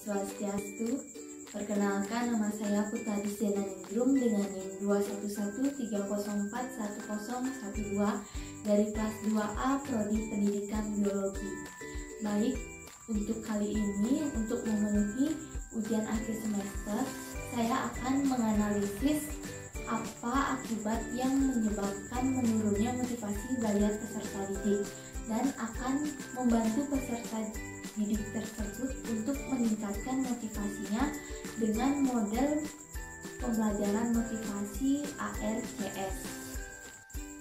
Swastiastu. Perkenalkan, nama saya Putra Disdena Ningrum dengan NIM 21130410112 dari kelas 2A Prodi Pendidikan Biologi. Baik, untuk kali ini, untuk memenuhi ujian akhir semester, saya akan menganalisis apa akibat yang menyebabkan menurunnya motivasi belajar peserta didik dan akan membantu peserta didik tersebut untuk meningkatkan motivasinya dengan model pembelajaran motivasi ARCS.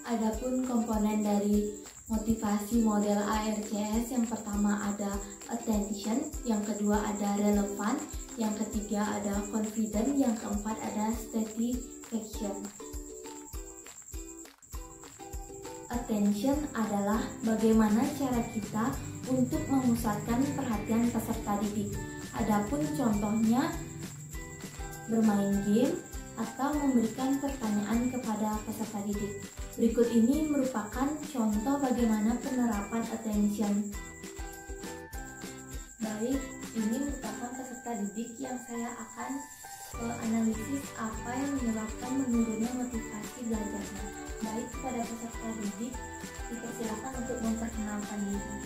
Adapun komponen dari motivasi model ARCS, yang pertama ada attention, yang kedua ada relevant, yang ketiga ada confident, yang keempat ada satisfaction. Attention adalah bagaimana cara kita untuk memusatkan perhatian peserta didik. Adapun contohnya bermain game atau memberikan pertanyaan kepada peserta didik. Berikut ini merupakan contoh bagaimana penerapan attention. Baik, ini merupakan peserta didik yang saya akan analisis apa yang menyebabkan menurunnya motivasi belajarnya. Baik, kepada peserta didik dipersilakan untuk memperkenalkan diri.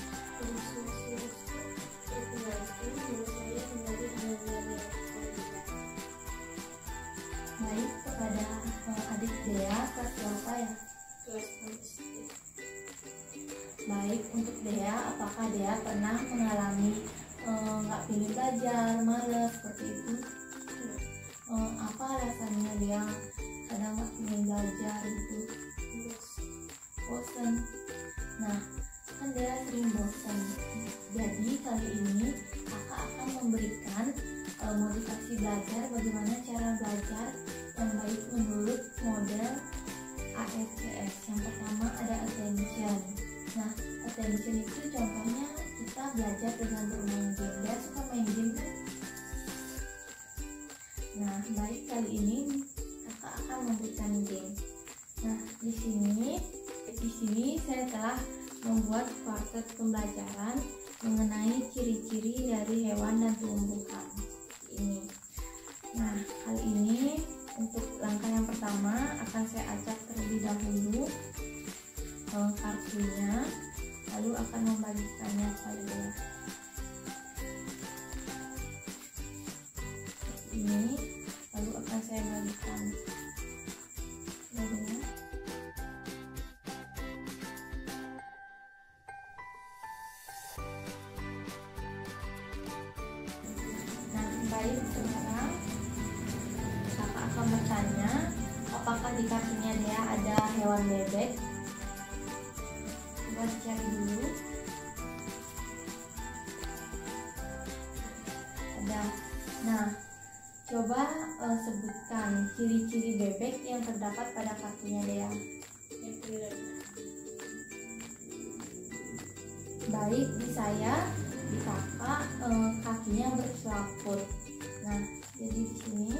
Baik, kepada adik Dea, kelas berapa ya? Kelas 4. Baik, untuk Dea, apakah Dea pernah mengalami nggak pilih belajar, malas seperti itu? Apa alasannya dia kadang nggak ingin belajar itu? Bosan. Nah, kan dia sering bosan. Jadi kali ini kakak akan memberikan motivasi belajar, bagaimana cara belajar yang baik menurut model ARCS. Yang pertama ada attention. Nah, attention itu contohnya kita belajar dengan bermain game. Dia suka main game kan? Nah, baik, kali ini kakak akan memberikan game. Nah, di sini saya telah membuat kuartet pembelajaran mengenai ciri-ciri dari hewan dan tumbuhan. Ini. Nah, kali ini untuk langkah yang pertama akan saya acak terlebih dahulu kartunya, lalu akan membagikannya kepada dia. Ini, lalu akan saya bagikan kepadanya. Nah, baik, sekarang kakak akan bertanya, apakah di kartunya dia ada hewan bebek? Coba cari dulu. Ada. Nah, coba sebutkan ciri-ciri bebek yang terdapat pada kartunya Dea. Baik, di saya, di kakak, kakinya berselaput. Nah, jadi di sini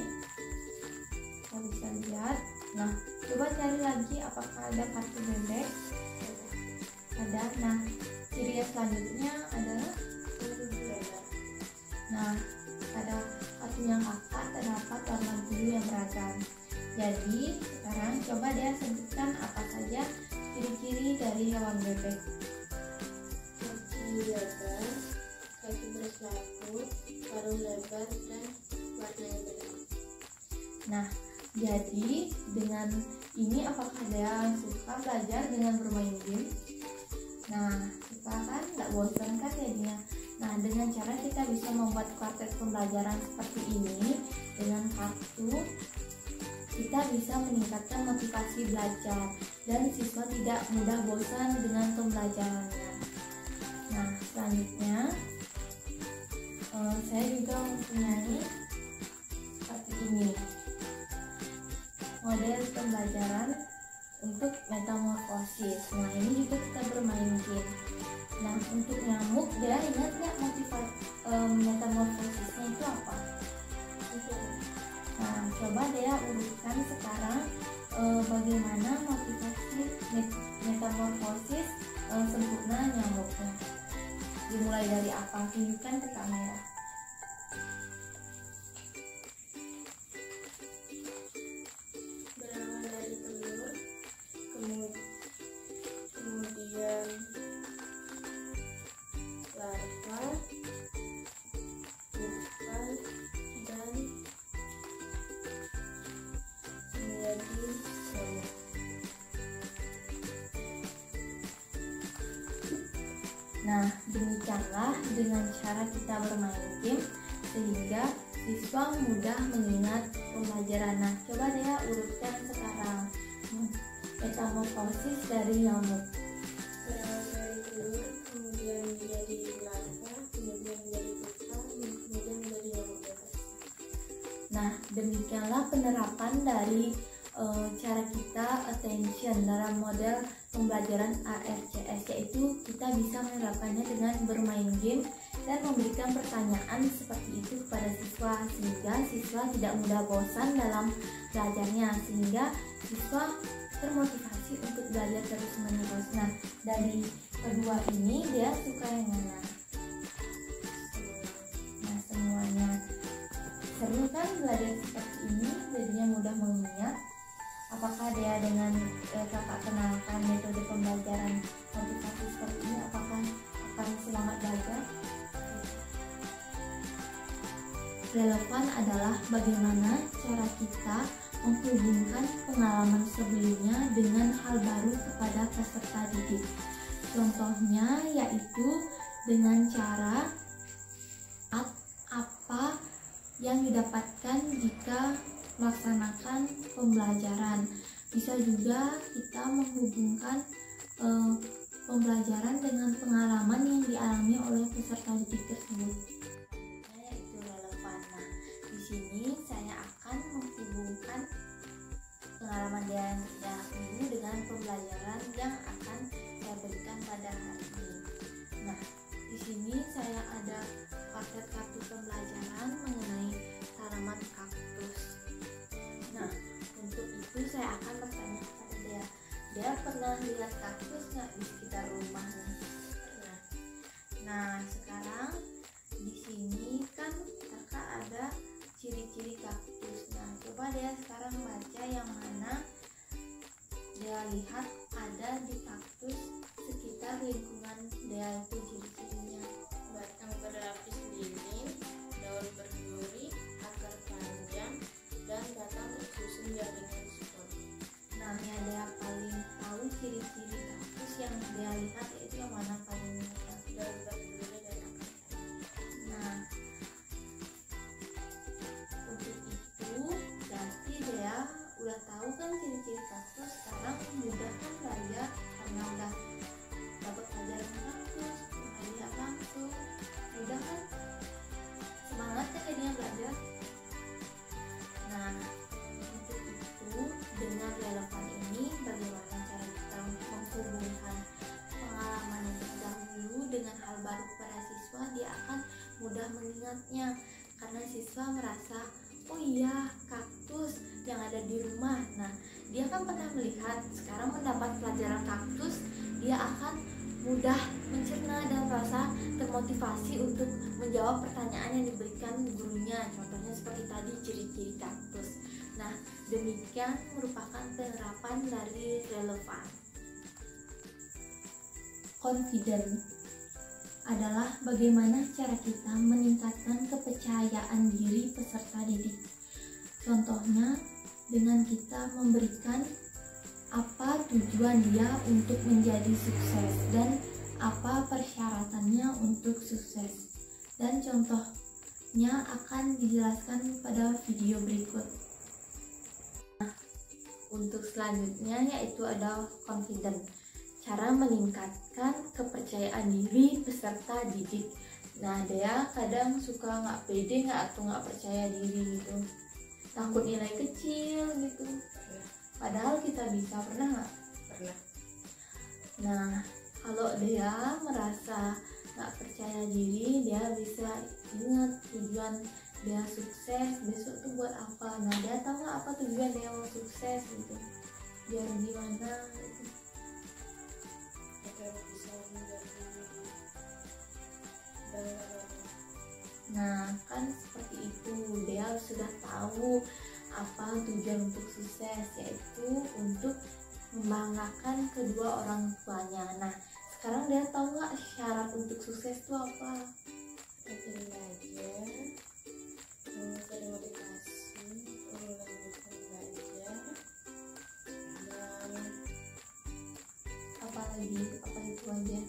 kita bisa lihat. Nah, coba cari lagi apakah ada kartu bebek. Ada. Nah, ciri yang selanjutnya adalah nah, pada kartunya kakak terdapat warna biru yang beragam. Jadi sekarang coba dia sebutkan apa saja ciri-ciri dari hewan bebek. Kaki lebar, kaki berselaput, paruh lebar, dan warnanya biru. Nah, jadi dengan ini apakah dia suka belajar dengan bermain game? Nah, suka kan? Nggak bosan kan jadinya? Nah, dengan cara kita bisa membuat kuartet pembelajaran seperti ini dengan kartu, kita bisa meningkatkan motivasi belajar dan siswa tidak mudah bosan dengan pembelajarannya. Nah, selanjutnya saya juga mempunyai seperti ini model pembelajaran untuk metamorfosis. Nah, ini juga kita bermain game. Nah, untuk nyamuk, dia ingat nggak metamorfosisnya itu apa? Nah, coba dia urutkan sekarang bagaimana motivasi metamorfosis sempurna nyamuknya. Dimulai dari apa? Tunjukkan ke kamera. Nah, demikianlah dengan cara kita bermain game sehingga siswa mudah mengingat pembelajaran. Nah, coba deh ya urutkan sekarang metamorfosis dari nyamuk. Berawal dari telur, kemudian menjadi larva, kemudian menjadi pupa, dan kemudian menjadi nyamuk bebas. Nah, demikianlah penerapan dari cara kita attention dalam model pembelajaran ARCS, yaitu kita bisa menerapkannya dengan bermain game dan memberikan pertanyaan seperti itu kepada siswa sehingga siswa tidak mudah bosan dalam belajarnya, sehingga siswa termotivasi untuk belajar terus menerus. Nah, dari kedua ini dia suka yang mana? Nah, semuanya. Seru kan belajar seperti ini, jadinya mudah mengingat. Apakah dia dengan kakak kenalkan metode pembelajaran motivasi seperti ini, apakah akan semangat belajar? Relevan adalah bagaimana cara kita menghubungkan pengalaman sebelumnya dengan hal baru kepada peserta didik. Contohnya yaitu dengan cara apa yang didapatkan jika melaksanakan pembelajaran. Bisa juga kita menghubungkan pembelajaran dengan pengalaman yang dialami oleh peserta didik tersebut. Yaitu relevan. Nah, di sini saya akan menghubungkan pengalaman dia yang dahulu dengan pembelajaran yang akan saya berikan pada hari ini. Nah, di sini saya ada paket kartu pembelajaran mengenai tanaman kaktus. Nah, untuk itu saya akan bertanya kepada dia pernah lihat kaktus nggak di sekitar rumahnya? Pernah. Nah, sekarang di sini kan kakak ada ciri-ciri kaktus. Nah, coba dia sekarang baca yang mana dia lihat ada di kaktus sekitar lingkungan dia itu ciri-cirinya. Batang berlapis lilin, daun berduri, akar panjang, dan batang tersusun jaringan spor. Nah, yang dia paling tahu ciri-ciri kaktus yang dia lihat yaitu yang mana paling mudah? Daun berduri dan akar panjang. Nah, untuk itu berarti dia udah tahu kan ciri-ciri kaktus. Sekarang mudah kan belajar karena udah dapat pelajaran kaktus, udah lihat langsung, mudah kan? Semangat kan jadinya belajar. Nah, untuk itu dengan relevan ini bagaimana cara kita menghubungkan pengalaman yang terdahulu dengan hal baru kepada siswa, dia akan mudah mengingatnya karena siswa merasa oh iya kaktus yang ada di rumah. Nah, dia kan pernah melihat, sekarang mendapat pelajaran kaktus, dia akan mudah mencerna dan merasa termotivasi untuk menjawab pertanyaan yang diberikan gurunya. Contohnya seperti tadi ciri-ciri kaktus. Nah, demikian merupakan penerapan dari relevan. Confident adalah bagaimana cara kita meningkatkan kepercayaan diri peserta didik. Contohnya dengan kita memberikan apa tujuan dia untuk menjadi sukses dan apa persyaratannya untuk sukses. Dan contohnya akan dijelaskan pada video berikut. Nah, untuk selanjutnya yaitu ada confident. Cara meningkatkan kepercayaan diri peserta didik. Nah, dia kadang suka nggak pede atau nggak percaya diri gitu, takut nilai kecil gitu. Padahal kita bisa, pernah nggak? Pernah. Nah, kalau dia merasa nggak percaya diri, dia bisa ingat tujuan dia sukses besok tuh buat apa. Nah, dia tahu nggak apa tujuan dia mau sukses gitu, biar gimana gitu. Agar bisa menjadi bangga. Nah, kan seperti itu, dia sudah tahu apa tujuan untuk sukses, yaitu untuk membanggakan kedua orang tuanya. Nah, sekarang dia tahu nggak syarat untuk sukses itu apa? Rajin belajar, mencari motivasi untuk melanjutkan belajar, dan Apa lagi? Apa itu aja?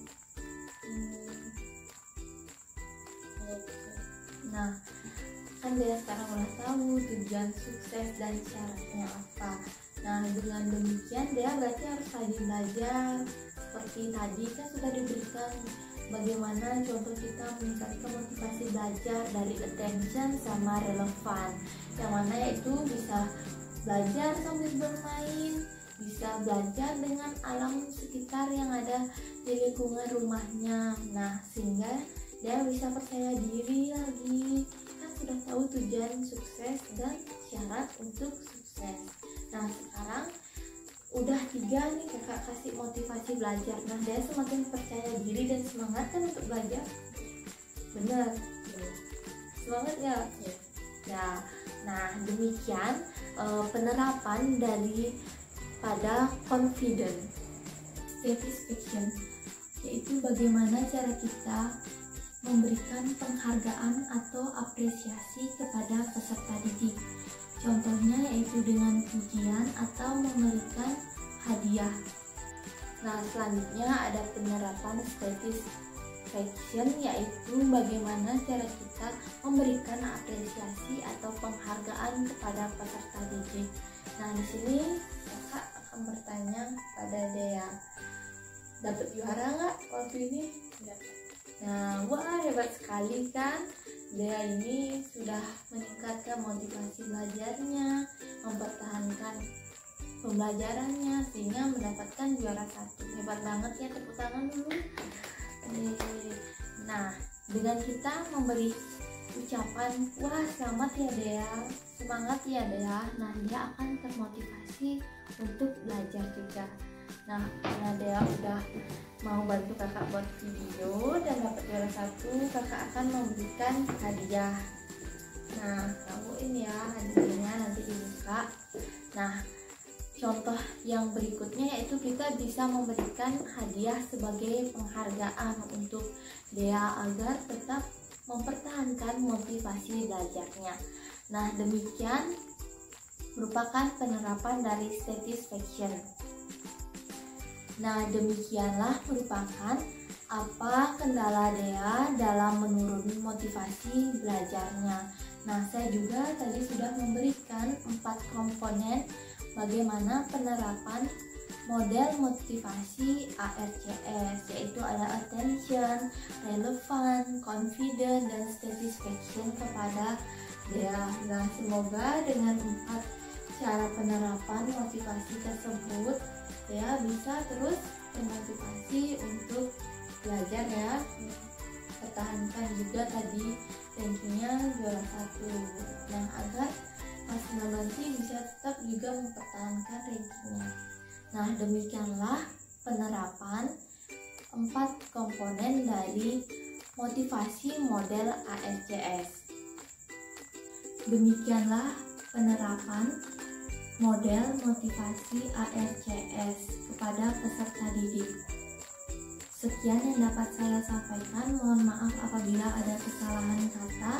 kan dia sekarang udah tahu tujuan sukses dan syaratnya apa. Nah, dengan demikian dia berarti harus rajin belajar. Seperti tadi kan sudah diberikan bagaimana contoh kita meningkatkan motivasi belajar dari attention sama relevan, yang mana itu bisa belajar sambil bermain, bisa belajar dengan alam sekitar yang ada di lingkungan rumahnya. Nah, sehingga dia bisa percaya diri lagi, kan sudah tahu tujuan sukses dan syarat untuk sukses. Nah, sekarang udah 3 nih kakak kasih motivasi belajar. Nah, dia semakin percaya diri dan semangat kan untuk belajar. Bener? Semangat nggak? Ya. Nah, demikian penerapan dari pada confident satisfaction, yaitu bagaimana cara kita memberikan penghargaan atau apresiasi kepada peserta didik. Contohnya yaitu dengan pujian atau memberikan hadiah. Nah, selanjutnya ada penerapan satisfaction, yaitu bagaimana cara kita memberikan apresiasi atau penghargaan kepada peserta didik. Nah, di sini kakak akan bertanya pada Dea, dapat juara nggak waktu ini? Nah, wah hebat sekali kan? Dea ini sudah meningkatkan motivasi belajarnya, mempertahankan pembelajarannya sehingga mendapatkan juara 1. Hebat banget ya, tepuk tangan dulu. Nah, dengan kita memberi ucapan, wah selamat ya Dea, semangat ya Dea, nah dia akan termotivasi untuk belajar juga. Nah, karena Dea udah mau bantu kakak buat video dan dapat juara 1, kakak akan memberikan hadiah. Nah, kamu ini ya hadiahnya nanti dibuka. Nah, contoh yang berikutnya yaitu kita bisa memberikan hadiah sebagai penghargaan untuk Dea agar tetap mempertahankan motivasi belajarnya. Nah, demikian merupakan penerapan dari satisfaction. Nah, demikianlah merupakan apa kendala Dea dalam menurunkan motivasi belajarnya. Nah, saya juga tadi sudah memberikan 4 komponen bagaimana penerapan model motivasi ARCS, yaitu ada attention, relevant, confident, dan satisfaction kepada Dea. Nah, semoga dengan 4 cara penerapan motivasi tersebut Dea bisa terus termotivasi untuk belajar ya. Pertahankan juga tadi rankingnya juara 1. Nah, agar pas nanti bisa tetap juga mempertahankan rankingnya. Nah, demikianlah penerapan 4 komponen dari motivasi model ARCS. Demikianlah penerapan model motivasi ARCS kepada peserta didik. Sekian yang dapat saya sampaikan. Mohon maaf apabila ada kesalahan kata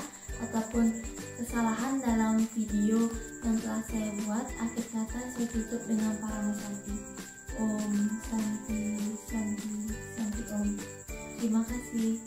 ataupun kesalahan dalam video yang telah saya buat. Akhir kata saya tutup dengan Paramasanti. Om Santi Santi Santi Om. Terima kasih.